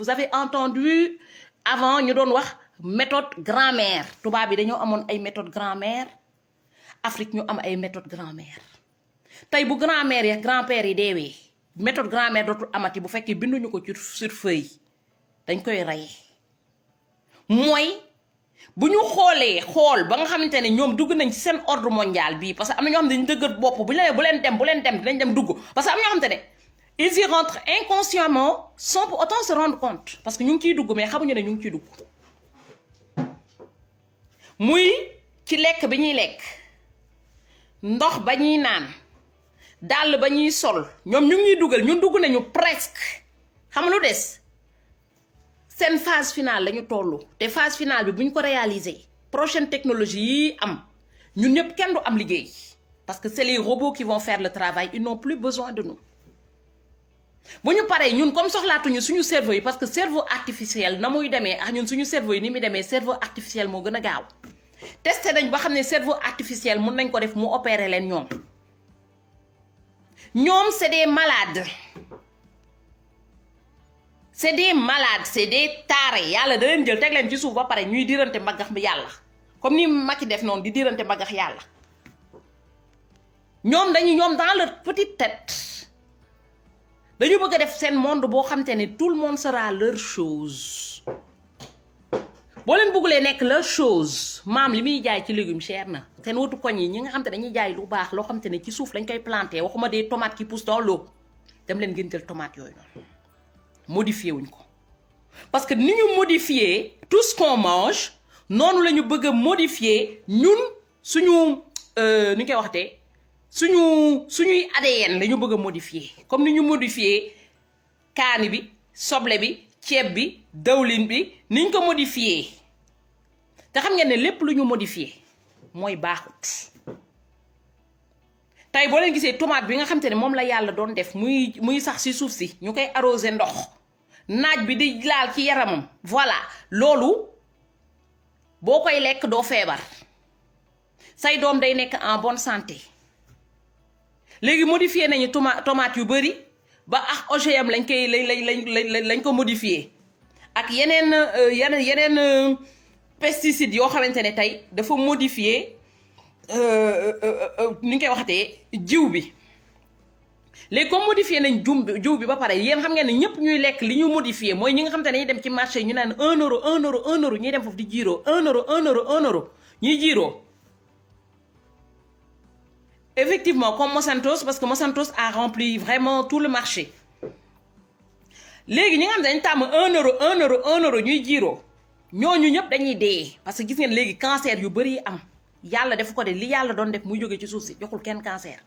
vous avez entendu avant ñu doon wax méthode grand-mère tubaab bi dañoo amoon ay méthode grand-mère Afrique ñu am ay méthode grand-mère tey bu grand-mère yi grand-père yi deewee méthode grand-mère dootul amati bu fekkee binduñu ko ci sur feuille dañ koy rey mooy bu ñu xool ba nga xamante ne ñoom dugg nañ ci seen ordre mondial bii parce que am na ñoo xam ne dañu dëgër bopp bu leen dem dinañ dem dugg parce que am na ñoo xamante ne ils y rentrent inconsciemment sans pour autant se rendre compte parce que ñu ngi ciy dugg mais xamuñu ne ñu ngi ciy dugg muy ci lekk bi ñuy lekk ndox ba ñuy naan dàll ba ñuy sol ñoom ñu ngi ñuy dugal ñun dugg nañu presque xam lu des seen phase finale lañu tollu te phase finale bi bu ñu ko réaliser prochaine technologie yi am ñun ñëpp kenn du am liggéey parce que c'est les robots qui vont faire le travail ils n'ont plus besoin de nous bu ñu paree ñun comme soxlaatuñu suñu cerveau yi parce que cerveau artificiel na muy demee ak ñun suñu cerveau yi ni muy demee cerveau artificiel moo gën a gaaw testé nañ ba xam ne cerveau artificiel mun nañ ko def mu opérer leen ñoom c'est des malades c'est des taare yàlla da leen jël teg leen ci suuf ba pare ñuy diirante mbaggax bi yàlla comme ni Macky def noonu di diirante mbaggax yàlla ñoom dans leur petite tête dañu bëgg a def seen monde boo xam te ne tout le monde sera leur chose boo leen bëggulee nekk leur chose maam li muy jaay ci légumes cher na seen watu koñ yi ñi nga xam te dañuy jaay lu baax loo xam te ne ci suuf lañ koy planté waxuma des tomates qui poussent dans l'eau dem leen ngeen jël tomate yooyu noonu modifié wuñ ko parce que ni ñu modifié tout ce qu'on mange noonu la ñu bëgg a modifier ñun suñu ni ñu koy waxtee suñuy ADN la ñu bëgg a modifier comme ni ñu modifié kaani bi soble bi ceeb bi dawlin bi niñ ko modifié te xam ngeen ne lépp lu ñu modifié mooy baaxut tey boo leen gisee tomate bi nga xam te ne moom la yàlla doon def muy sax ci suuf si ñu koy arrosé ndox naaj bi di laal ci yaramam voilà loolu boo koy lekk doo feebar say doom day nekk en bonne santé léegi modifié nañu tomate yu bari ba ak OGM lañ ko modifié ak yeneen pesticides yoo xamante ne tey dafa modifié ni ñu koy waxatee jiw bi léegi comme modifié nañ jiw bi ba pare yéen xam ngeen ne ñëpp ñuy lekk li ñu modifié mooy ñi nga xamante ne dañuy dem ci marché yi ñu naan 1 euro ñuy dem foofu di jiiroo 1 euro ñuy jiiroo effectivement comme Monsanto parce que Monsanto a rempli vraiment tout le marché léegi ñi nga xam ne dañ tàmm 1 euro ñuy jiiroo ñooñu ñëpp dañuy dee parce que gis ngeen léegi cancer yu bari am yàlla def ko de li yàlla doon def muy jóge ci suuf si joxul kenn cancer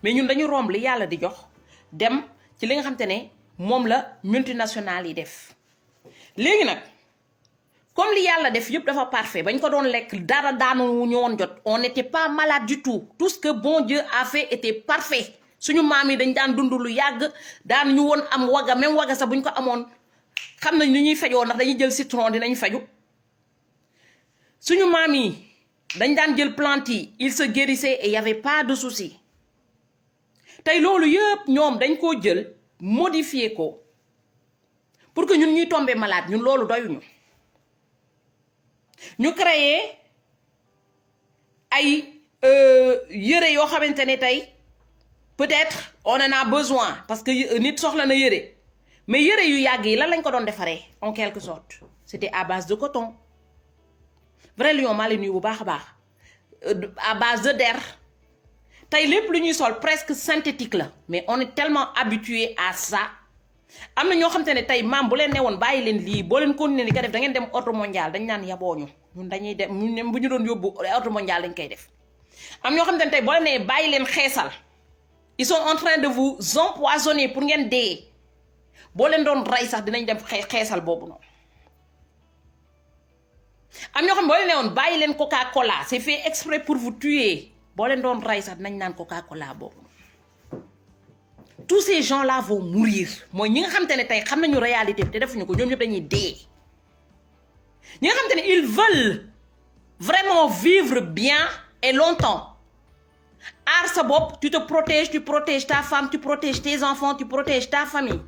mais ñun dañu romb li yàlla di jox dem ci li nga xam te ne moom la multinationales yi def léegi nag comme li yàlla def yëpp dafa parfait bañ ko doon lekk dara daanu ñu woon jot on n'était pas malade du tout ce que bon Dieu a fait était parfait suñu maam yi dañ daan dund lu yàgg daan ñu woon am waga même waga sax buñ ko amoon xam nañ ni ñuy fajoo ndax dañuy jël citron dinañ faju suñu maam yi dañ daan jël plante yi il se guérissait et il y avait pas de souci tey loolu yëpp ñoom dañ koo jël modifier ko pour que ñun ñuy tomber malade ñun loolu doyuñu ñu créer ay yëre yoo xamante ne tey peut-être on en a besoin parce que nit soxla na yëre mais yëre yu yàgg yi lan lañ ko doon defaree en quelque sorte c'était à base de coton vrai lion maa leen nuyu bu baax a baax à base de der tey lépp lu ñuy sol presque synthétique la mais on est tellement habitué à ça am na ñoo xamante ne tey maam bu leen ne woon bàyyi leen lii boo leen continuer li ko def da ngeen dem ordre mondial dañ naan yabooñu ñun dañuy dem bu ñu doon yóbbu ordre mondial dañ koy def am ñoo xamante ne tey boo leen nee bàyyi leen xeesal ils sont en train de vous empoisonner pour ngeen dee boo leen doon rey sax dinañ dem xeesal boobu noonu am ñoo xam ne boo leen ne woon bàyyi leen Coca-Cola c'est fait exprès pour vous tuer boo leen doon rey sax dinañ naan Coca-Cola boobu tous ces gens là vont mourir mooy ñi nga xamante ne tey xam nañu réalité bi te defuñu ko ñoom ñëpp dañuy dee ñi nga xamante ne ils veulent vraiment vivre bien et longtemps aar sa bopp tu te protèges tu protèges ta femme tu protèges tes enfants tu protèges ta famille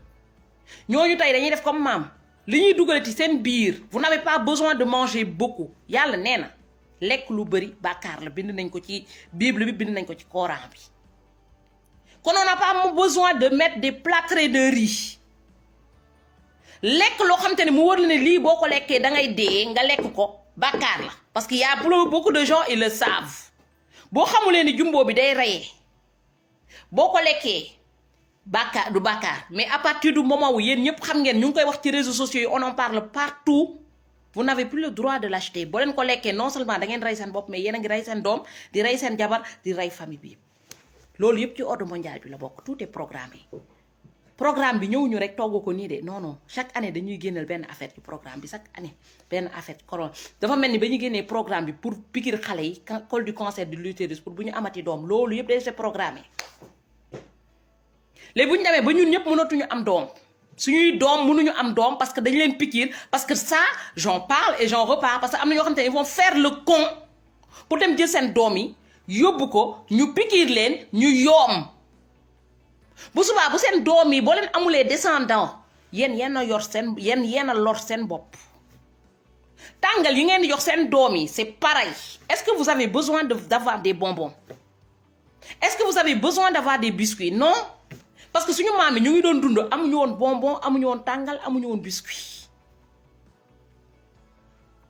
ñooñu tey dañuy def comme maam li ñuy dugalati seen biir vous n'avez pas besoin de manger beaucoup yàlla nee na lekk lu bëri bàkkaar la bind nañ ko ci Bible bi bind nañ ko ci Coran bi kon on n'a pas besoin de mettre des plâtrés de riz lekk loo xam te ne mu wër la ne lii boo ko lekkee da ngay dee nga lekk ko bàkkaar la parce que y a beaucoup de gens ils le savent boo xamulee ni jumbo bi day reyee boo ko lekkee bàkkaar du bàkkaar mais à partir du moment où yéen ñëpp xam ngeen ñu ngi koy wax ci réseaux sociaux yi on en parle partout vous n'avez plus le droit de l'acheter boo leen ko lekkee non seulement da ngeen rey seen bopp mais yéen a ngi rey seen doom di rey seen jabar di rey famille bi loolu yëpp ci ordre mondial bi la bokk tout est programmé programme bi ñëwuñu rek togg ko nii de non non chaque année dañuy génneel benn affaire ci programme bi chaque année benn affaire corona dafa mel ni ba ñu génnee programme bi pour piqûre xale yi col du cancer de l'utérus pour bu ñu amati doom loolu yëpp day c'est programmé léegi bu ñu demee ba ñun ñëpp mënatuñu am doom suñuy doom mënuñu am doom parce que dañu leen piqûre parce que ça j'en parle et j'en reparle parce que am na ñoo xam te ne ils vont faire le con pour dem jël seen doom yi yóbbu ko ñu piqûre leen ñu yoom bu subaa bu seen doom yi boo leen amulee descendant yéen a yor seen yéen a lor seen bopp tàngal yi ngeen di jox seen doom yi c'est pareil est-ce que vous avez besoin d'avoir des bonbons est-ce que vous avez besoin d'avoir des biscuits non parce que suñu maam yi ñu ngi doon dund amuñu woon bonbon amuñu woon tàngal amuñu woon biscuit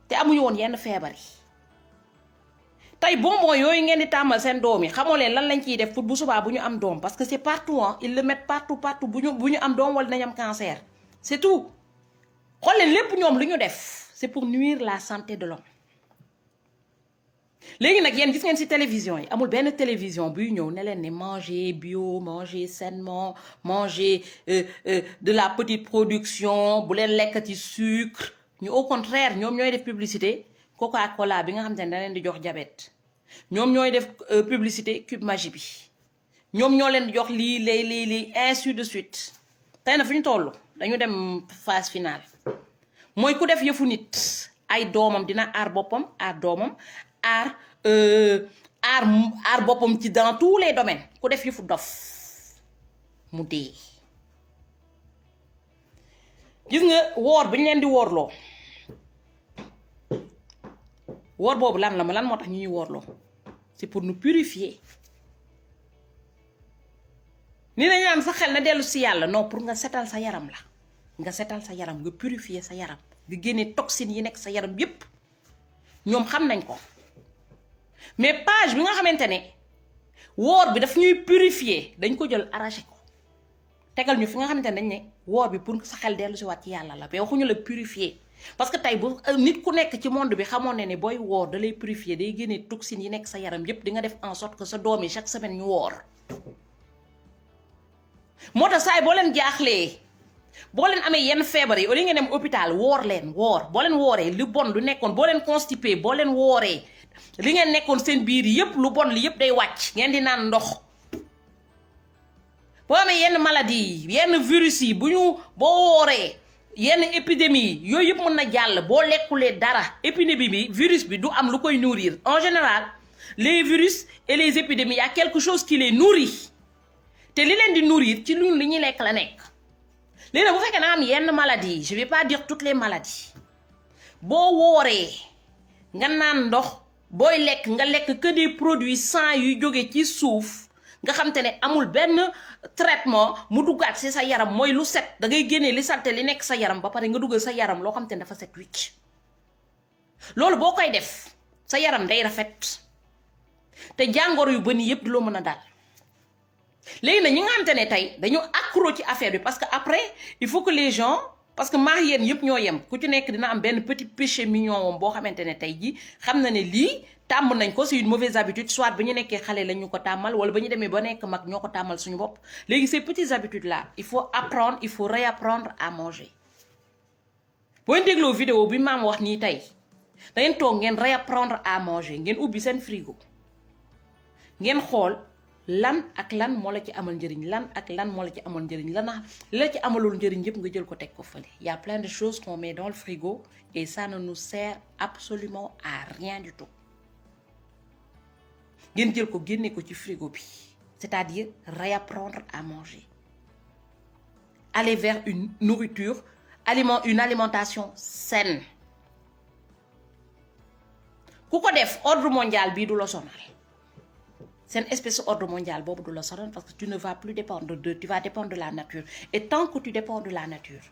te amuñu woon yenn feebar yi tey bonbon yooyu ngeen di tàmmal seen doom yi xamoo leen lan lañ ciy def pour bu subaa bu ñu am doom parce que c'est partout hein ils le mettent partout bu ñu am doom wala nañ am cancer c'est tout xool leen lépp ñoom lu ñu def c'est pour nuire la santé de l'homme léegi nag yéen gis ngeen ci télévision yi amul benn télévision buy ñëw ne leen ne manger bio manger sainement manger de la petite production bu leen lekkati sucre ñu au contraire ñoom ñooy def publicité Coca-Cola bi nga xam te ne da leen di jox diabète ñoom ñooy def publicité Cube Magie bi ñoom ñoo leen di jox lii ainsi de suite tey na fu ñu toll dañu dem phase finale mooy ku def yëfu nit ay doomam dina aar boppam aar doomam aar boppam ci dans tous les domaines ku def yëfu dof mu dee gis nga woor bi ñu leen di woorloo woor boobu lan moo tax ñu ñuy woorloo c'est pour nous purifier ni nañu am sa xel na dellu si yàlla non pour nga setal sa yaram la nga setal sa yaram nga purifier sa yaram nga génne toxines yi nekk sa yaram yépp ñoom xam nañ ko mais page bi nga xamante ne woor bi daf ñuy purifier dañ ko jël arraché ko tegal ñu fi nga xamante ne dañ ne woor bi pour sa xel dellu si waat ci yàlla la mais waxuñu la purifier parce que tey bu nit ku nekk ci monde bi xamoon ne booy woor da lay purifier day génne toxines yi nekk sa yaram yépp di nga def en sorte que sa doom yi chaque semaine ñu woor moo tax saay boo leen jaaxlee boo leen amee yenn feebar yi au lieu ngeen dem hôpital woor boo leen wooree lu bon lu nekkoon boo leen constipé boo leen wooree li ngeen nekkoon seen biir yépp lu bon li yépp day wàcc ngeen di naan ndox boo amee yenn maladie yi yenn virus yi boo wooree yenn épidémie yooyu yëpp mën na jàll boo lekkulee dara épidémie bi virus bi du am lu koy nourrir en général les virus et les épidémies y a quelque chose qui les nourrit te li leen di nourrir ci lu li ñuy lekk la nekk léegi nag bu fekkee na am yenn maladies je vais pas dire toutes les maladies boo wooree nga naan ndox booy lekk nga lekk que des produits sains yuy jóge ci suuf nga xam te ne amul benn traitement mu duggaat ci sa yaram mooy lu set da ngay génnee li salte li nekk sa yaram ba pare nga duggal sa yaram loo xam te ne dafa set wicc loolu boo koy def sa yaram day rafet te jàngoro yu bëri yépp di loo mën a dal léegi nag ñi nga xam te ne tey dañu accro ci affaire bi parce que après il faut que les gens parce que maa yéen yëpp ñoo yem ku ci nekk dina am benn petit péché mignon moom boo xamante ne tey ji xam na ne lii tàmm nañ ko c'est une mauvaise habitude soit ba ñu nekkee xale la ñu ko tàmmal wala ba ñu demee ba nekk mag ñoo ko tàmmal suñu bopp léegi ces petites habitudes là il faut apprendre il faut réapprendre à manger boo dégloo vidéo bi maam wax nii tey da ngeen toog ngeen réapprendre à manger ngeen ubbi seen frigo ngeen xool lan ak lan moo la ci amal njëriñ lan ak lan moo la ci amal njëriñ lan la ci amalul njëriñ yëpp nga jël ko teg ko fële y a plein de choses qu'on met dans le frigo et ça ne nous sert absolument à rien du tout ngeen jël ko génne ko ci frigo bi c'est-à-dire réapprendre à manger aller vers une nourriture une alimentation saine ku ko def ordre mondial bii du la sonal seen espèce ordre mondial boobu du la sonal parce que tu ne vas plus dépendre tu vas dépendre de la nature et tant que tu dépends de la nature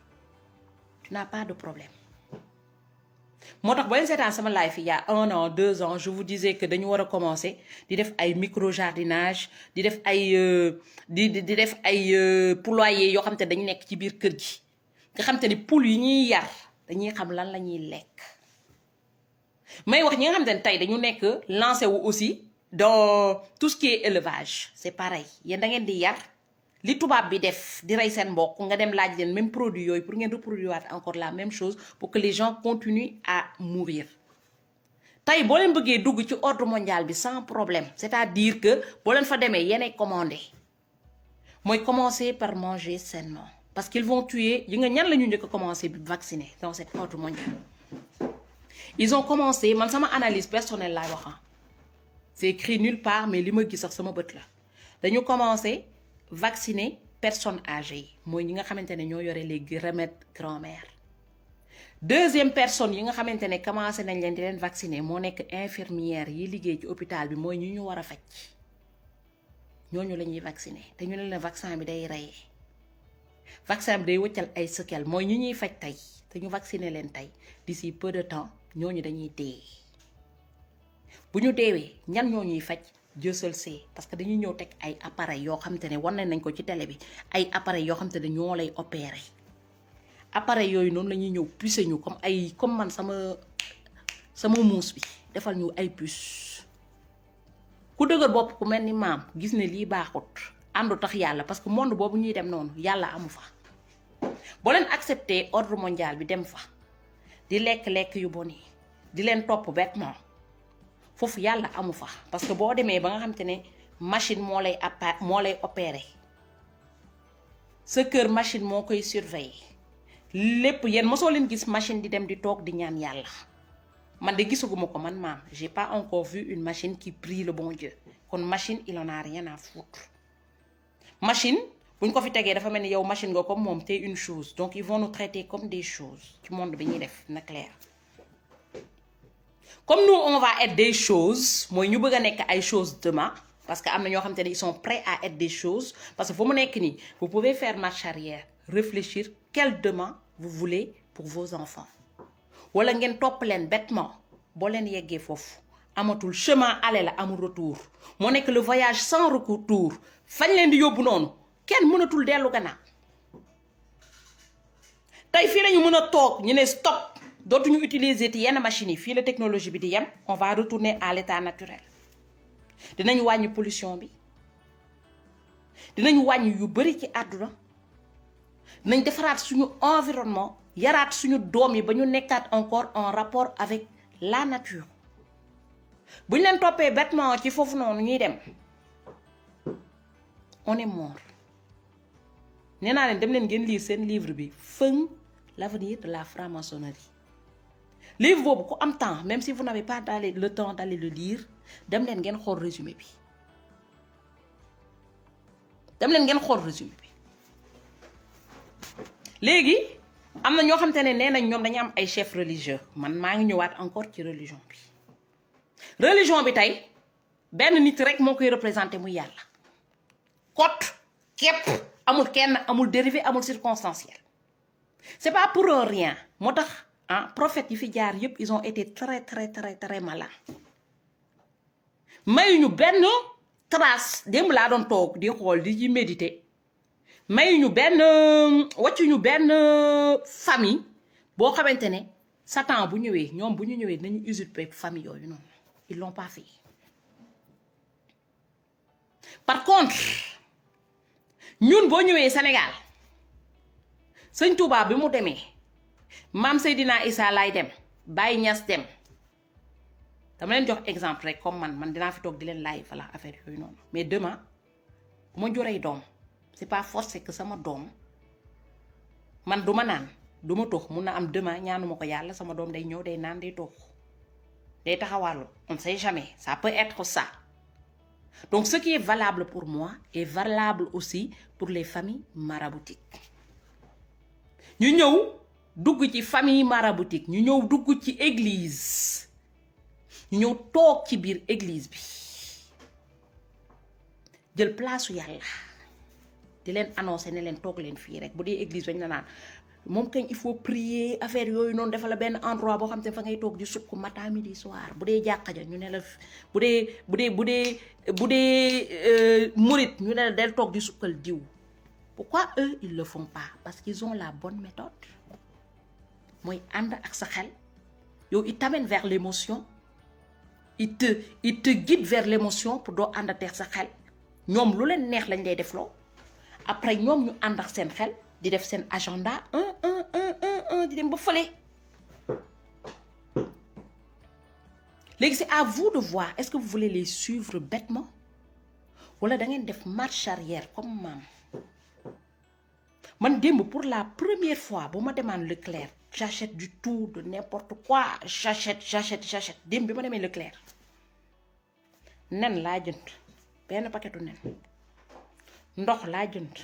tu n'as pas de problème moo tax boo leen seetaan sama live il y a 1 an 2 ans je vous disais que dañu war a commencer di def ay micro jardinage di def ay di def ay poulailler yoo xam te dañu nekk ci biir kër gi nga xam te ni poule yi ñuy yar dañuy xam lan la ñuy lekk may wax ñi nga xam te ne tey dañu nekk lancé wu aussi dans tout ce qui est élevage c'est pareil yéen da ngeen di yar li tubaab bi def di rey seen mbokk nga dem laaj leen même produit yooyu pour ngeen reproduire encore la même chose pour que les gens continuent à mourir tey boo leen bëggee dugg ci ordre mondial bi sans problème c'est-à-dire que boo leen fa demee yéenay commandé mooy commencer par manger sainement parce qu'ils vont tuer yi nga ñan la ñu njëkk a commencer bi vacciner dans cet ordre mondial ils ont commencé man sama analyse personnelle laay wax c'est écrit nulle part mais li ma gis sax sama bët la dañu commencer vacciner personnes âgées yi mooy ñi nga xamante ne ñoo yore les remèdes grand-mère deuxième personne yi nga xamante ne commencé nañ leen di leen vacciner moo nekk infirmière yi liggéey ci hôpital bi mooy ñu war a faj ñooñu la ñuy vacciner te ñu leen vaccin bi day rey vaccin bi day wëccal ay séquelles mooy ñu ñuy faj tey te ñu vacciner leen tey d'ici peu de temps ñooñu dañuy dee bu ñu deewee ñan ñoo ñuy faj Dieu seul sait parce que dañuy ñëw teg ay appareils yoo xam te ne wan nañ ko ci télé bi ay appareils yoo xam te ne ñoo lay opérer appareils yooyu noonu la ñuy ñëw pucer ñu comme man sama muus bi defal ñu ay puces ku dëgër bopp ku mel ni maam gis ne lii baaxut àndu tax yàlla parce que monde boobu ñuy dem noonu yàlla amu fa boo leen accepter ordre mondial bi dem fa di lekk yu bon yi di leen topp bêtement foofu yàlla amu fa parce que boo demee ba nga xam te ne machine moo lay opérer sa kër machine moo koy surveiller lépp yéen mosoo leen gis machine di dem di toog di ñaan yàlla man de gisaguma ko man maam j'ai pas encore vu une machine qui prie le bon Dieu kon machine il en a rien à foutre machine buñ ko fi tegee dafa mel ni yow machine nga comme moom te une chose donc ils vont nous traiter comme des choses ci monde bi ñuy def na clair comme nous on va être des choses mooy ñu bëgg a nekk ay choses demain parce que am na ñoo xamante ne ils sont prêts à être des choses parce que fu mu nekk nii vous pouvez faire marche arrière réfléchir quel demain vous voulez pour vos enfants wala ngeen topp leen bêtement boo leen yeggee foofu amatul chemin aller la amul retour moo nekk le voyage sans retour fañ leen di yóbbu noonu kenn mënatul dellu gannaaw tey fii lañu mën a toog ñu ne stop dootuñu utiliser ti yenn machines yi fii la technologie bi di yem on va retourner à l'état naturel dinañ wàññi pollution bi dinañ wàññi yu bari ci àdduna dinañ defaraat suñu environnement yaraat suñu doom yi ba ñu nekkaat encore en rapport avec la nature buñ leen toppee bêtement ci foofu noonu ñuy dem on est mort nee naa leen dem leen ngeen lire seen livre bi Feu l'avenir de la franc-maçonnerie livre boobu ku am temps même si vous n'avez pas le temps d'aller le lire dem leen ngeen xool résumé bi léegi am na ñoo xam te ne nee nañ ñoom dañu am ay chefs religieux man maa ngi ñëwaat encore ci religion bi tey benn nit rek moo koy représenté muy yàlla kot képp amul kenn amul dérivé amul circonstanciel c'est pas pour rien moo tax prophètes yi fi jaar yépp ils ont été très très très très malins mayuñu benn trace démb laa doon toog di xool di ci méditer mayuñu wàccuñu benn famille boo xamante ne Satan bu ñëwee ñoom bu ñu ñëwee nañu usurper famille yooyu noonu ils l'ont pas fait par contre ñun boo ñëwee Sénégal sëñ Touba bi mu demee maam Seydina Issa laay dem Baye Niass dem dama leen jox exemple rek comme man dinaa fi toog di leen live voilà affaire yooyu noonu mais demain bu ma juree doom c'est pas forcé que sama doom man du ma naan du ma tox mun na am demain ñaanuma ko yàlla sama doom day ñëw day naan day tox day taxawàllu on ne sait jamais ça peut être ça donc ce qui est valable pour moi est valable aussi pour les familles maraboutiques ñu ñëw dugg ci famille maraboutique ñu ñëw dugg ci église ñu ñëw toog ci biir église bi jël place yàlla di leen annoncer ne leen toog leen fii rek bu dee église bañ la naan moom kañ il faut prier affaire yooyu noonu dafa la benn endroit boo xam te fa ngay toog di sukk matin midi soir bu dee jàkka ja ñu ne la bu dee murit ñu ne la del toog di sukkal diw. Pourquoi eux ils le font pas? Parce qu'ils ont la bonne méthode. Mooy ànd ak sa xel yow il t'amène vers l'émotion il te guide vers l'émotion pour doo ànd ak sa xel ñoom lu leen neex lañ lay def loo après ñoom ñu ànd ak seen xel di def seen agenda di dem ba fële. Léegi c'est à vous de voir est-ce que vous voulez les suivre bêtement wala da ngeen def marche arrière comme maam. Man démb pour la première fois bu ma demaan Leclerc j'achète du tout de n'importe quoi j'achète démb bi ma demee Leclerc nen laa jënd benn paquetu nen ndox laa jënd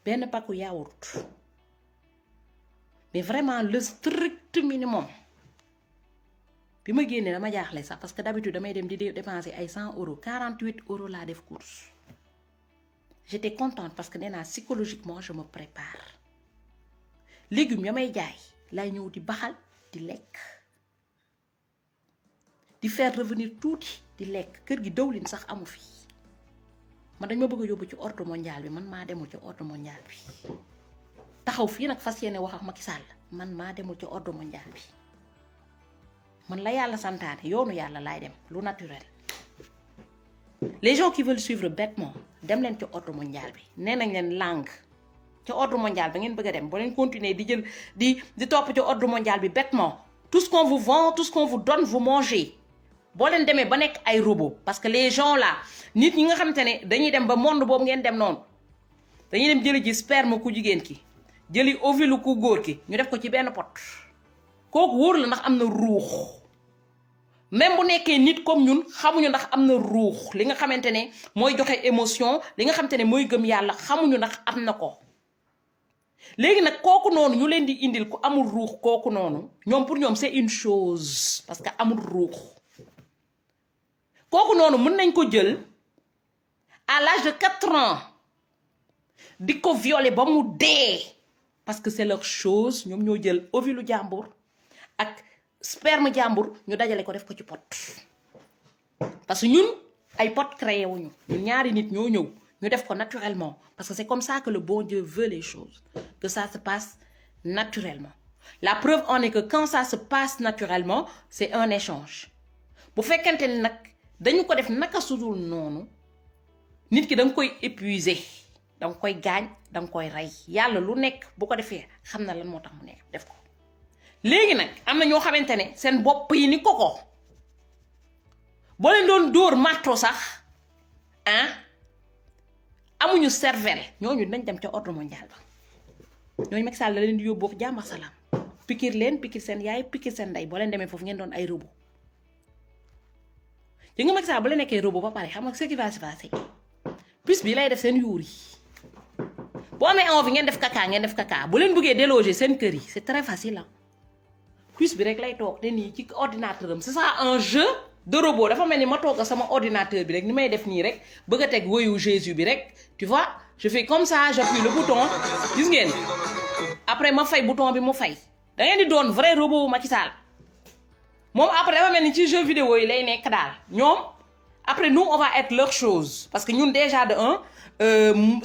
benn paquet yaourt mais vraiment le strict minimum bi ma génnee dama jaaxle sax parce que d'habitude damay dem di dépenser ay 100 €, 48 € laa def course. J'étais contente parce que nee naa psychologiquement je me prépare légumes ya may jaay laay ñëw di baxal di lekk di faire revenir tuuti di lekk kër gi dawlin sax amu fi man dañ ma bëgg a yóbbu ci ordre mondial bi man maa demul ci ordre mondial bi taxaw fii nag fas yéene wax ak Macky Sall man maa demul ci ordre mondial bi man la yàlla santaane yoonu yàlla laay dem lu naturel. Les gens qui veulent suivre bêtement dem leen ci ordre mondial bi nee nañ leen langue ci ordre mondial ba ngeen bëgg a dem boo leen continuer di jël di topp ci ordre mondial bi bêtement tout ce qu'on vous vend tout ce qu'on vous donne vous mangez boo leen demee ba nekk ay robot parce que les gens là nit ñi nga xamante ne dañuy dem ba monde boobu ngeen dem noonu dañuy dem jëli ji sperme ku jigéen ki jëli ovule ku góor ki ñu def ko ci benn pot kooku wóor la ndax am na ruux. Même bu nekkee nit comme ñun xamuñu ndax am na ruux li nga xamante ne mooy joxe émotion li nga xamante ne mooy gëm yàlla xamuñu ndax am na ko léegi nag kooku noonu ñu leen di indil ku amul ruux kooku noonu ñoom pour ñoom c'est une chose parce que amul ruux kooku noonu mën nañ ko jël à l'âge de 4 ans di ko violer ba mu dee parce que c'est leur chose ñoom ñoo jël ovule jàmbur ak sperme jàmbur ñu dajale ko def ko ci pot parce que ñun ay pot créé wuñu ñun ñaari nit ñoo ñëw ñu def ko naturellement parce que c'est comme ça que le bon Dieu veut les choses que ça se passe naturellement la preuve en est que quand ça se passe naturellement c'est un échange bu fekkente ni nag dañu ko def naka sudul noonu nit ki da nga koy épuiser da nga koy gaañ da nga koy rey yàlla lu nekk bu ko defee xam na lan moo tax mu nekk def ko léegi nag am na ñoo xamante ne seen bopp yi ni koko boo leen doon dóor marto sax amuñu cervelle ñooñu nañ dem ca ordre mondial ba ñooñu Macky Sall la leen di yóbbu ak jàmm ak salaam pikir leen pikir seen yaay pikir seen ndey boo leen demee foofu ngeen doon ay robot yi nga Macky Sall bu la nekkee robot ba pare xam nga ce qui va se passer plus bi lay def seen yuur yi boo amee envie ngeen def caca bu leen bëggee déloger seen kër yi c'est très facile plus bi rek lay toog te nii ci ordinateur am c'est ça un jeu de robot dafa mel ni ma toog sama ordinateur bi rek ni may def nii rek bëgg a teg woyu Jésus bi rek tu vois je fais comme ça j'appuie le bouton gis ngeen après ma fay bouton bi mu fay da ngeen di doon vrai robot wu Macky Sall moom après dafa mel ni ci jeu vidéo yi lay nekk daal ñoom après nous on va être leur chose parce que ñun déjà de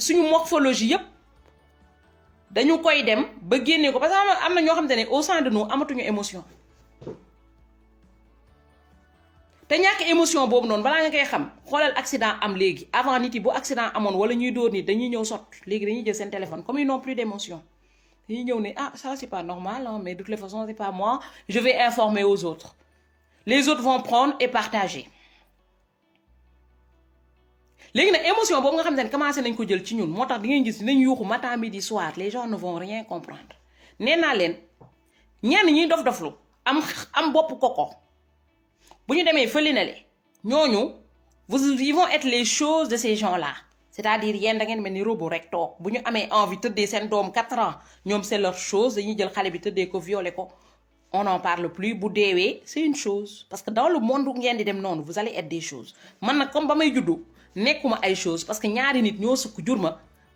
suñu morphologie yépp dañu koy dem ba génnee ko parce que am na ñoo xamante ne au sein de nous amatuñu émotion te ñàkk émotion boobu noonu balaa nga koy xam xoolal accident am léegi avant nit yi bu accident amoon wala ñuy dóor nit dañuy ñëw sot léegi dañuy jël seen téléphone comme ils n'ont plus d'émotion dañuy ñëw ne ça c'est pas normal mais de toute façon c'est pas moi je vais informer aux autres les autres vont prendre et partager léegi nag émotion boobu nga xam ne commencé nañ ko jël ci ñun moo tax di ngeen gis dinañ yuuxu matin midi soir les gens ne vont rien comprendre nee naa leen ñenn ñiy dof-doflu am bopp koko bu ñu demee fële na le ñooñu ils vont être les choses de ces gens là c'est-à-dire yéen da ngeen mel ni robot rek toog bu ñu amee envie tëddee seen doom 4 ans ñoom c'est leur chose dañuy jël xale bi tëddee ko violer ko on n'en parle plus bu deewee c'est une chose parce que dans le monde ngeen di dem noonu vous allez être des choses man nag comme ba may juddu nekkuma ay choses parce que ñaari nit ñoo sukk jur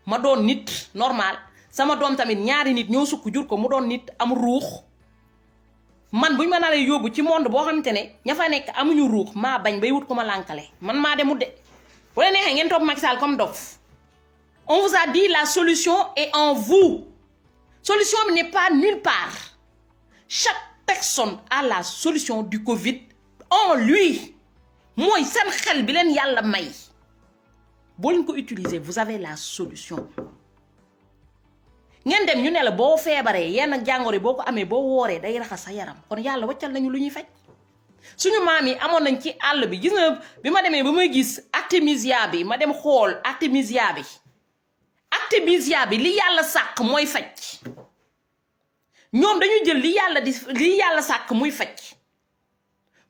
ma doon nit normal sama doom tamit ñaari nit ñoo sukk jur ko mu doon nit am ruux man buñ ma naree yóbbu ci monde boo xamante ne ña fa nekk amuñu ruux maa bañ bay wut ko ma lànkale man maa demut de bu la neexee ngeen topp Macky Sall comme dof on vous a dit la solution est en vous solution bi n'est pas nulle part chaque personne a la solution du Covid en lui mooy seen xel bi leen yàlla may boo leen ko utiliser vous avez la solution ngeen dem ñu ne la boo feebaree yenn jàngoro yi boo ko amee boo wooree day raxas sa yaram kon yàlla waccal nañu lu ñuy faj suñu maam yi amoon nañ ci àll bi gis nga bi ma demee ba may gis artémisia bi ma dem xool artémisia bi li yàlla sàkk mooy faj ñoom dañuy jël li yàlla sàkk muy faj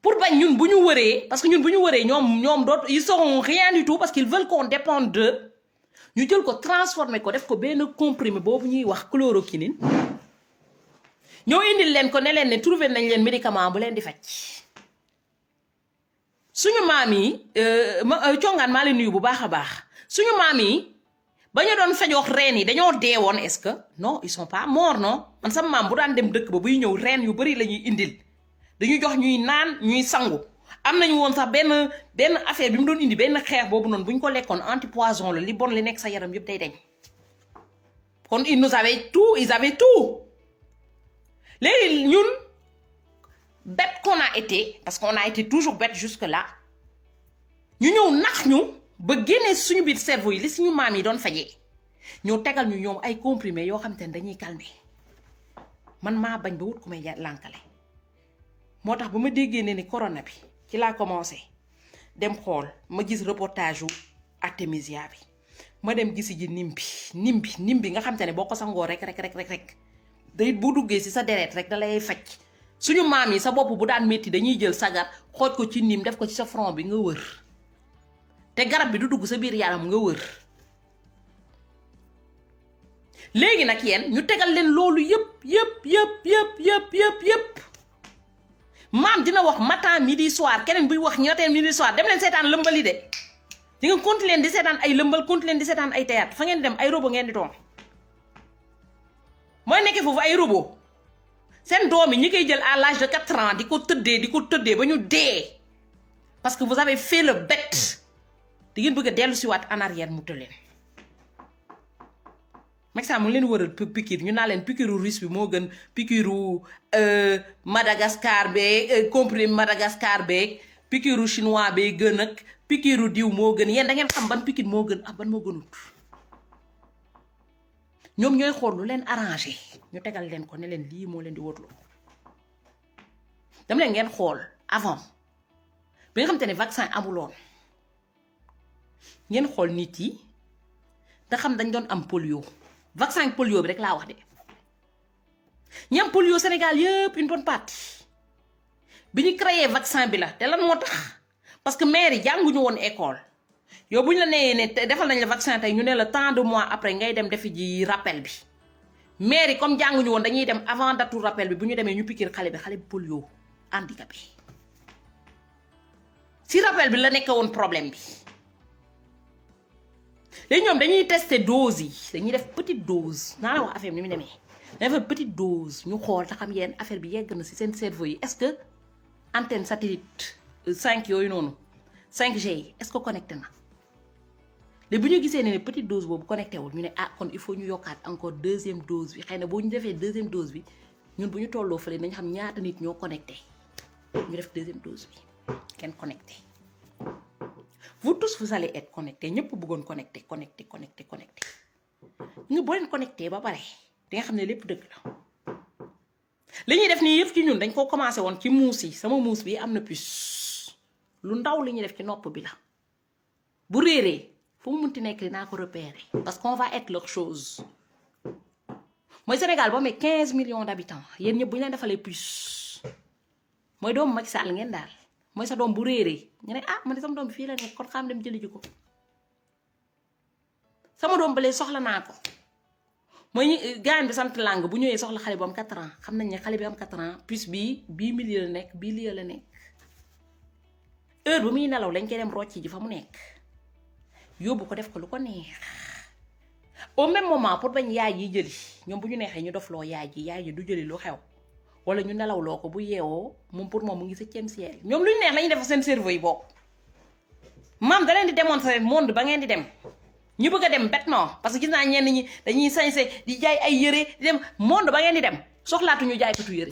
pour bañ ñun bu ñu wëree parce que ñun bu ñu wëree ñoom doot ils seront rien du tout parce qu'ils veulent qu'on dépende d'eux ñu jël ko transformer ko def ko benn comprimé boobu ñuy wax chloroquine ñoo indil leen ko ne leen ne trouver nañ leen médicament bu leen di faj suñu maam yi congaan maa leen nuyu bu baax a baax suñu maam yi ba ñu doon fajoox reen yi dañoo deewoon est-ce que non ils sont pas morts non man sama maam bu daan dem dëkk ba buy ñëw reen yu bari la ñuy indil dañuy jox ñuy naan ñuy sangu am nañu woon sax benn affaire bi mu doon indi benn xeex boobu noonu bu ñu ko lekkoon antipoison la li bon li nekk sa yaram yëpp day dañ kon ils avaient tout léegi ñun bête qu'on a été parce qu'on a été toujours bête jusque là ñu ñëw nax ñu ba génnee suñu biir cerveau yi li suñu maam yi doon fajee ñoo tegal ñu ñoom ay comprimés yoo xam te ne dañuy calmer man maa bañ ba wut ku may lànkale moo tax ba ma déggee ne ni corona bi ci laa commencé dem xool ma gis reportage yu artémisia bi ma dem gisi ji nim bi nga xam te ne boo ko sangoo rek day bu duggee si sa deret rek da lay faj suñu maam yi sa bopp bu daan métti dañuy jël sagar xooj ko ci nim def ko ci sa front bi nga wër te garab bi du dugg sa biir yaram nga wër léegi nag yéen ñu tegal leen loolu yëpp maam dina wax matin midi soir keneen buy wax ñetteel midi soir dem leen seetaan lëmbali de di nga continuer leen di seetaan ay lëmbal continuer leen di seetaan ay théâtre fa ngeen dem ay robot ngeen di doon mooy nekkee foofu ay robot seen doom yi ñi koy jël à l'âge de 4 ans di ko tëddee ba ñu dee parce que vous avez fait le bête di ngeen bëgg a dellu si waat en arrière mu tëleen Macky mu leen wëral piqûre ñu naa leen piqûre russe bi moo gën piqûre Madagascar beeg comprimé Madagascar beeg piqûre chinois beeg gën ak piqûre diw moo gën yéen da ngeen xam ban piqûre moo gën ak ban moo gënut ñoom ñooy xool lu leen arrangé ñu tegal leen ko ne leen lii moo leen di wóorloo dama leen ngeen xool avant bi nga xam te ne vaccin amuloon ngeen xool nit yi nga xam dañ doon am polio vaccin polio bi rek laa wax de ñi am polio Sénégal yëpp une bonne partie bi ñu créé vaccin bi la te lan moo tax parce que maire yi jànguñu woon école yow bu ñu la nee ne defal nañ la vaccin tey ñu ne la tant de mois après ngay dem defi ji rappel bi maire yi comme jànguñu woon dañuy dem avant datu rappel bi bu ñu demee ñu piquer xale bi polio handicapé si rappel bi la nekk woon problème bi léegi ñoom dañuy tester dose yi dañuy def petite dose naa la wax affaire bi ni mu demee dañuy def petite dose ñu xool te xam yeen affaire bi yegg na si seen cerveau yi est-ce que antenne satellite 5 yooyu noonu 5G yi est-ce que connecté na léegi bu ñu gisee ne petite dose boobu connecté wul ñu ne ah kon il faut ñu yokkaat encore deuxième dose bi xëy na boo ñu defee deuxième dose bi ñun bu ñu tolloo fële nañ xam ñaata nit ñoo connecté ñu def deuxième dose bi kenn connecté vous tous vous allez être connectés ñëpp bëggoon connecté ñu boo leen connecté ba pare di nga xam ne lépp dëgg la li ñuy def nii yëpp ci ñun dañ ko commencé woon ci muus yi sama muus bi am na puce lu ndaw li ñuy def ci nopp bi la bu réeree fu mu munti nekk dinaa ko repérer parce qu'on va être leur chose mooy Sénégal boo amee 15 millions d'habitants yéen ñëpp bu ñu leen defalee puce mooy doomu Macky Sall ngeen daal mooy sa doom bu réeree ñu ne ah man de sama doom bi fii la nekk kon xam dem jëli ji ko sama doom balee soxla naa ko mooy gaan bi sant langue bu ñëwee soxla xale bu am 4 ans xam nañ ne xale bi am 4 ans plus bii milieu la nekk bii lieu la nekk heure bu muy nelaw lañ koy dem rocci ji fa mu nekk yóbbu ko def ko lu ko neex au même moment pour bañ yaay yi jëli ñoom bu ñu neexee ñu dofloo yaay ji du jëli lu xew wala ñu nelawloo ko bu yeewoo moom pour moom mu ngi 7e ciel ñoom lu ñu neex lañuy def seen cerveau yi bokk maam da leen di démontrer monde ba ngeen di dem ñu bëgg a dem bet non parce que gis naa ñenn ñi dañuy sañse di jaay ay yëre di dem monde ba ngeen di dem soxlaatuñu jaay katu yëre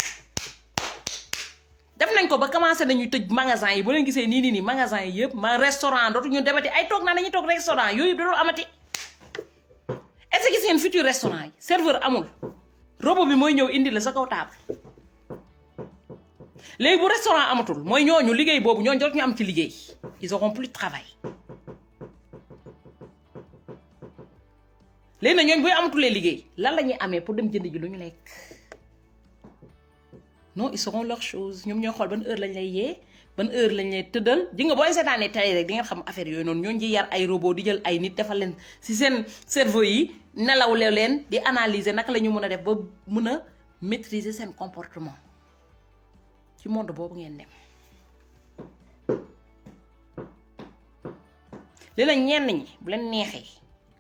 def nañ ko ba commencé nañu tëj magasin yi bu leen gisee nii magasin yi yëpp ma restaurant dootuñu demati ay toog naa dañuy toog restaurant yooyu da doon amati est-ce que gis ngeen futur restaurant yi serveur amul robot bi mooy ñëw indi la sa kaw table léegi bu restaurant amatul mooy ñooñu liggéey boobu ñooñu dootuñu am ci liggéey ils auront plus de travail léegi nag ñooñu buy amatulee liggéey lan la ñuy amee pour dem jënd ji lu ñu lekk non ils sauront leur chose ñoom ñoo xool ban heure lañ lay yee ban heure lañ lay tëddal ji nga booy seetaanee télé rek di nga xam affaire yooyu noonu ñooñu ci yar ay robot di jël ay nit defal leen si seen cerveau yi nelaw leen di analyser naka la ñu mën a def ba mën a maîtriser seen comportement ci monde boobu ngeen dem. léegi nag ñenn ñi bu leen neexee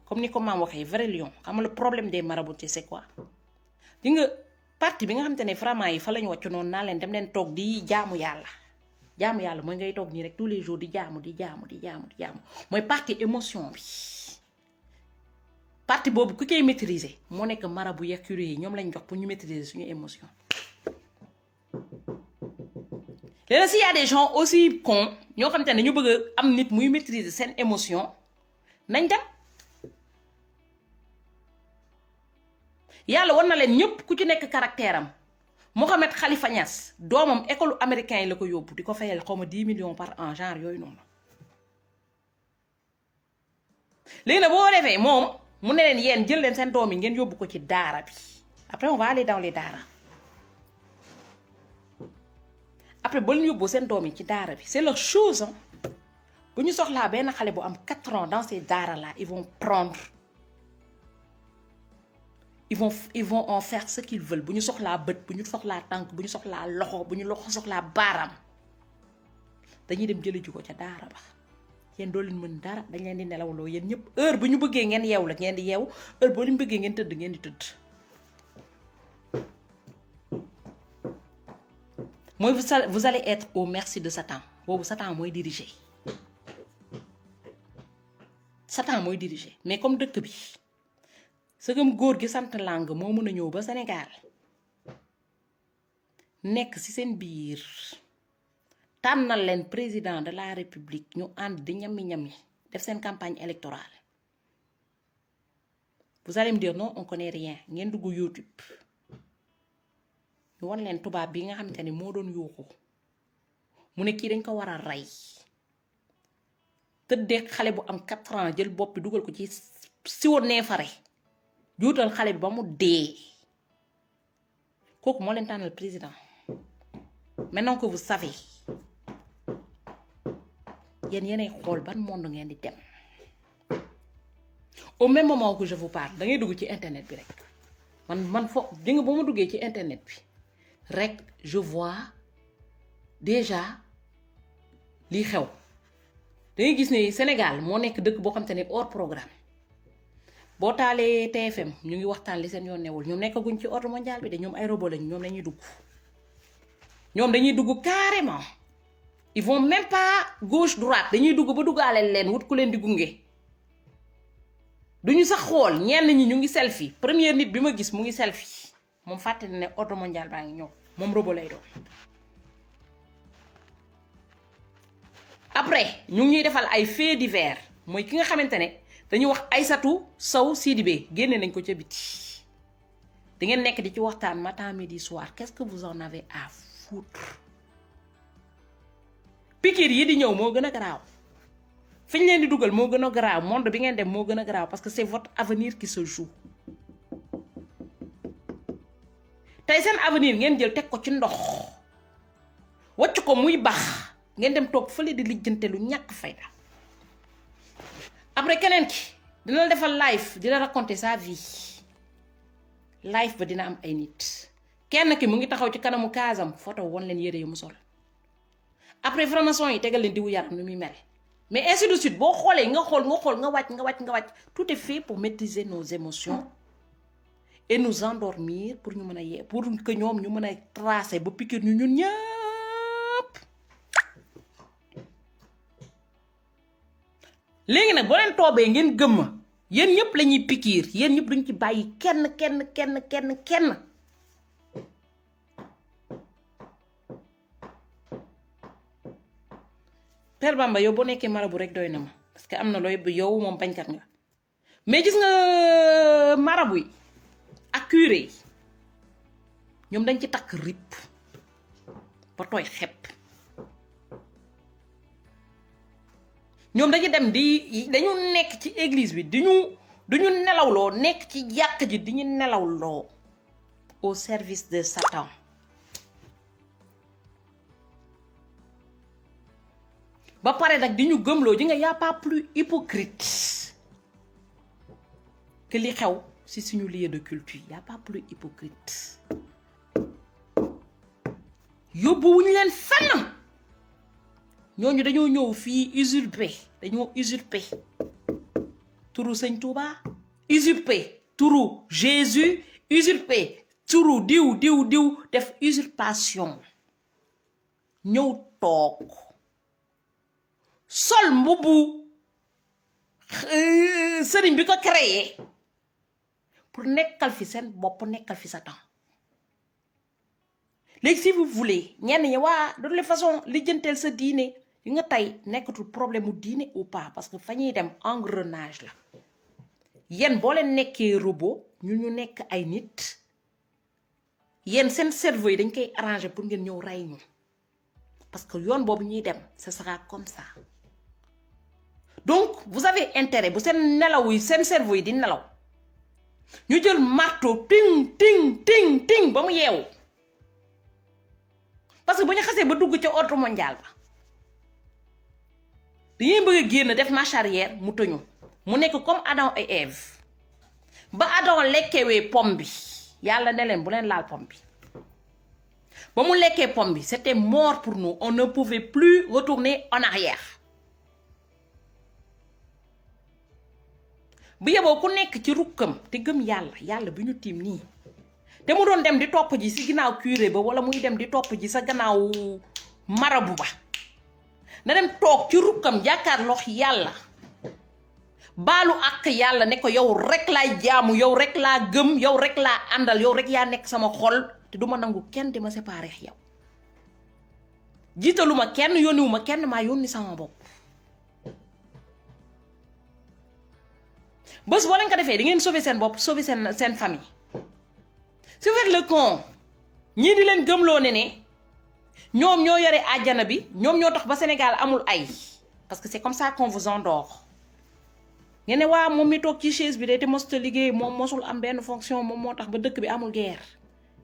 comme ni ko maam waxee vrai lion xam nga le problème des marabouts c'est quoi di nga parti bi nga xamante ne vraiment yi fa lañu wàcc noonu naa leen dem leen toog di jaamu yàlla mooy ngay toog nii rek tous les jours di jaamu mooy parti émotion bi parti boobu ku koy maîtriser moo nekk marabout yeeg curé yi ñoom lañ jox pour ñu maîtriser suñu émotion. léegi s'il y a des gens aussi cons ñoo xamante ne ñu bëgg a am nit muy maîtriser seen émotion nañ dem yàlla war na leen ñëpp ku ci nekk caractère am Mohamed Khalifa Niass doomam école américain yi la ko yóbbu di ko fayal xaw ma 10 millions par an genre yooyu noonu léegi nag boo defee moom mu ne leen yéen jël leen seen doom yi ngeen yóbbu ko ci daara bi après on va aller dans les daara après ba ñu yóbbu seen doom yi ci daara bi c'est leur chose bu ñu soxlaa benn xale bu am 4 ans dans ces daara là ils vont prendre ils vont en faire ce qu'ils veulent bu ñu soxlaa bët bu ñu soxlaa tànk bu ñu soxlaa loxo bu ñu soxlaa baaraam dañuy dem jëli ji ko ca daara ba yéen doo leen mën dara dañ leen di nelawloo yéen ñëpp heure bu ñu bëggee ngeen yeew la ngeen di yeew heure boo leen bëggee ngeen tëdd ngeen di tëdd mooy vous allez être au merci de Satan boobu Satan mooy diriger mais comme dëkk bi sëgëm góor gi sant langue moo mën a ñëw ba Sénégal nekk ci seen biir tànnal leen président de la république ñu ànd di ñami def seen campagne électorale vous allez me dire non on connaît rien ngeen dugg YouTube ñu wan leen tubaab bi nga xamante ni moo doon yuuxu mu ne kii dañ ko war a rey tëddee xale bu am 4 ans jël bopp bi dugal ko ci siwo neefare juutal xale bi ba mu dee kooku moo leen tànnal président maintenant que vous savez yéenay xool ban monde ngeen di dem au même moment que je vous parle da ngay dugg ci internet bi rek man fo di nga ba ma duggee ci internet bi rek je vois déjà lii xew da ngay gis ne Sénégal moo nekk dëkk boo xam te ne hors programme boo taalee TFM ñu ngi waxtaan li seen yoon newul ñoom nekkaguñ ci ordre mondial bi de ñoom ay robot lañu ñoom dañuy dugg carrément ils vont même pas gauche droite dañuy dugg ba duggaale leen wut ku leen di gunge duñu sax xool ñenn ñi ñu ngi selfie première nit bi ma gis mu ngi selfie moom fàtte ne ordre mondial baa ngi ñëw moom robot lay doon après ñu ngi ñuy defal ay faits divers mooy ki nga xamante ne dañuy wax Aïssatou Sow Sidibé génne nañ ko ca biti da ngeen nekk di ci waxtaan matin midi soir qu'est-ce que vous en avez à foutre piqûre yi di ñëw moo gën a garaaw fi ñu leen di dugal moo gën a garaaw monde bi ngeen dem moo gën a garaaw parce que c'est votre avenir qui se joue tey seen avenir ngeen jël teg ko ci ndox wacc ko muy baax ngeen dem toog fële di lijjante lu ñàkk fayda après keneen ki dina la defal live dina raconter sa vie live ba dina am ay nit kenn ki mu ngi taxaw ci kanamu kaasam photo won leen yére yu mu sol après franc-maçon yi tegal leen diwu yaram nu muy mel mais ainsi de suite boo xoolee nga xool nga wàcc tout est fait pour maîtriser nos émotions et nous endormir pour ñu mën a yee pour que ñoom ñu mën a tracer ba piqûre ñu ñun ñëpp léegi nag boo leen toobee ngeen gëmma yéen ñëpp la ñuy piqûre yéen ñëpp duñ ci bàyyi kenn Père Bamba yow boo nekkee marabu rek doy na ma parce que am na looy yow moom bañkat nga mais gis nga marabu yi ak curé yi ñoom dañ ci takk rip ba tooy xepp ñoom dañu dem dañu nekk ci église bi duñu nelawloo nekk ci jàkk ji diñu nelawloo au service de Satan ba pare nag di ñu gëmloo ji nga y a pas plus hypocrite que li xew ci suñu lieu de culture y a pas plus hypocrite yóbbu wuñu leen fenn ñooñu dañoo ñëw fii dañoo usurpé turu Sëñ Touba usurpé turu Jésus usurpé turu diw def usurpation ñëw toog sol mbubu sëriñ bi ko créé pour nekkal fi seen bopp nekkal fi Satan léegi si vous voulez ñenn ñi waa de toute façon lijjanteel sa diine yi nga tey nekkatul problème mu diine ou pas parce que fa ñuy dem engrenage la yéen boo leen nekkee robot ñu nekk ay nit yéen seen cerveau yi dañ koy arranger pour ngeen ñëw rey ñu parce que yoon boobu ñuy dem ce sera comme ça donc vous avez intérêt bu seen nelaw yi seen cerveau yi di nelaw ñu jël marteau ting ba mu yeewu parce que bu ñu xasee ba dugg ca ordre mondial ba dañuy bëgg a génn def marche arrière mu tëñu mu nekk comme Adam et Ève ba Adam lekkewee pomme bi yàlla ne leen bu leen laal pomme bi ba mu lekkee pomme bi c'était mort pour nous on ne pouvait plus retourner en arrière bu yeboo ku nekk ci rukkam te gëm yàlla bi ñu tiim nii te mu doon dem di topp ji si ginnaaw curé ba wala muy dem di topp ji sa gannaaw marabu ba na dem toog ci rukkam jàkkaarloo yàlla baalu ak yàlla ne ko yow rek laay jaamu yow rek laa gëm yow rek laa àndal yow rek yaa nekk sama xol te duma nangu kenn di ma séparé yow jiitaluma kenn yónniwuma kenn maa yónni sama bopp bés boo leen ko defee di ngeen sauver seen bopp sauver seen famille su fekk le con ñii di leen gëmloo ne ñoom ñoo yore àjjana bi ñoom ñoo tax ba Sénégal amul ay parce que c'est comme ça qu'on vous endort ngeen ne waa moom mi toog ci chaise bi day te mosut a liggéey moom mosul am benn fonction moom moo tax ba dëkk bi amul guerre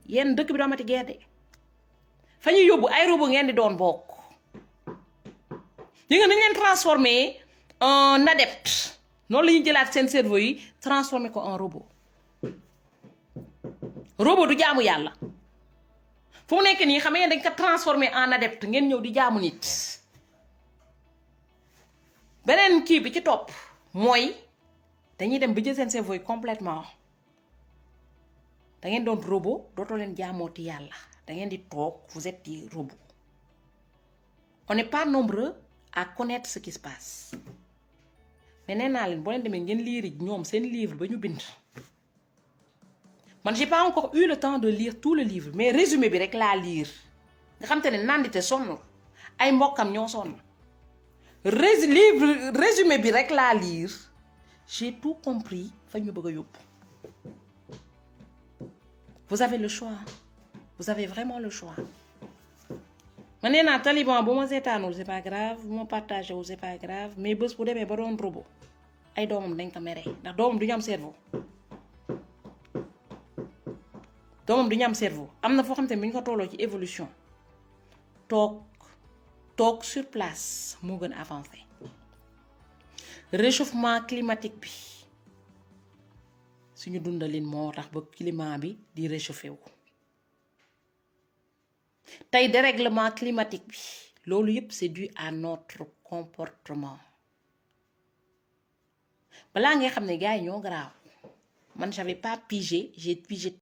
yéen dëkk bi doo amati guerre de fa ñuy yóbbu ay robot ngeen di doon bokk yi nga nañ leen transformer en adepte noonu la ñuy jëlaat seen cerveau yi transformer ko en robot du jaamu yàlla fu mu nekk nii xam nga dañ ko transformer en adepte ngeen ñëw di jaamu nit beneen kii bi ci topp mooy dañuy dem ba jël seen cerveau yi complètement da ngeen doon robot dootoo leen jaamooti yàlla da ngeen di toog vous êtes des robots on n'est pas nombreux à connaître ce qui se passe mais nee naa leen boo leen demee ngeen lire ñoom seen livre ba ñu bind man j'ai pas encore eu le temps de lire tout le livre mais résumé bi rek laa lire nga xam te ne nandite sonn ay mbokkam ñoo sonn livre résumé bi rek laa lire j'ai tout compris fa ñu bëgg a yóbbu vous avez le choix vous avez vraiment le choix man nee naa taliban bu ma seetaanul c'est pas grave bu ma partagé wu c'est pas grave mais bés bu demee ba doon robot ay doomam dañ ko mere ndax doomam du ñu am cerveau am na foo xam te ne bi ñu ko tolloo ci évolution toog sur place moo gën avancé réchauffement climatique bi suñu dundalin moo tax ba climat bi di réchauffé wu tey dérèglement climatique bi loolu yépp c'est dû à notre comportement balaa ngay xam ne gars yi ñoo garaaw man j'avais pas pigé j'ai pigé